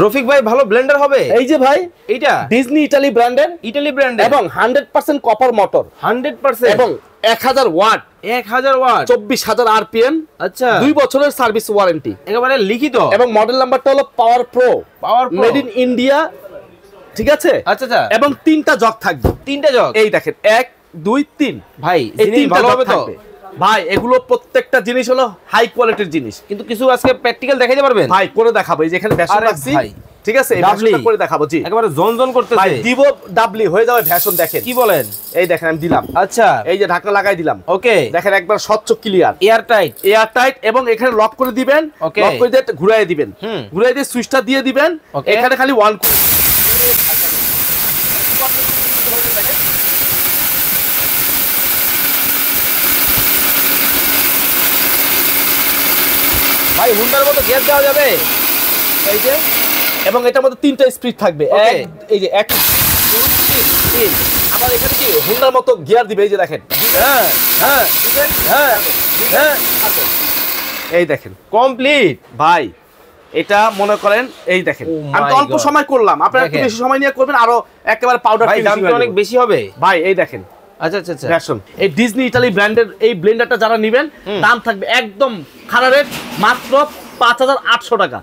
রফিক ভাই ভালো ব্লেন্ডার হবে। এই যে ভাই এইটা ডিজনি ইতালি ব্র্যান্ডের এবং 100% কপার মোটর 100% এবং 1000 ওয়াট 1000 ওয়াট 24000 আরপিএম। আচ্ছা 2 বছরের সার্ভিস ওয়ারেন্টি একেবারে লিখিত এবং মডেল নাম্বারটা হলো পাওয়ার প্রো মেড ইন ইন্ডিয়া, ঠিক আছে? আচ্ছা আচ্ছা এবং 3টা জগ থাকবে। 3টা জগ এই দেখেন 1 2 3 ভাই এই জিনিস 3টা ভালো জগ হবে তো? থাকবে ভাই। এগুলো প্রত্যেকটা জিনিস হলো হাই কোয়ালিটির জিনিস। কিন্তু কিছু আজকে প্র্যাকটিক্যাল দেখাইতে পারবেন ভাই করে দেখাবো। এই যে এখানে ভ্যাসন আরে রাখছি, ভাই, ঠিক আছে? এই ডাবলি ভ্যাসনটা করে দেখাবো। জি একেবারে জনজন ভাই করতেছে। দিব ডাবলি হয়ে যাবে ভ্যাসন। দেখেন কি বলেন? এই দেখেন আমি দিলাম। আচ্ছা এই যে ঢাকনা লাগাই দিলাম। ওকে দেখেন একবার স্বচ্ছ clear air tight. Air tight এবং এখানে লক করে দিবেন। ওকে। লক করে দিয়ে ঘুরাই দিবেন। হুম। ঘুরাই দিয়ে সুইচটা দিয়ে দিবেন। ওকে। এখানে খালি ওয়ান ভাই হুন্ডার মতো গিয়ার দেওয়া যাবে? এই যে এবং এটার মধ্যে 3টা স্পিড থাকবে। ওকে। এই যে 1 2 3 আবার এখানে কি হোন্ডার মতো গিয়ার দিবে। এই যে দেখেন হ্যাঁ হ্যাঁ দিবেন, হ্যাঁ হ্যাঁ এই দেখেন কমপ্লিট। ভাই এটা মনে করেন এই দেখেন Oh আমি তো my অল্প God. সময় করলাম, আপনারা একটু দেখেন। বেশি সময় নিয়ে করবেন আরো একেবারে পাউডার ভাই দাম তো অনেক বেশি হবে। ভাই এই দেখেন আচ্ছা আচ্ছা আচ্ছা ভ্যাসন এই ডিজনি ইতালি ব্র্যান্ডের এই ব্লেন্ডারটা যারা নেবেন দাম থাকবে একদম খারাপ রেট মাত্র 5800 টাকা।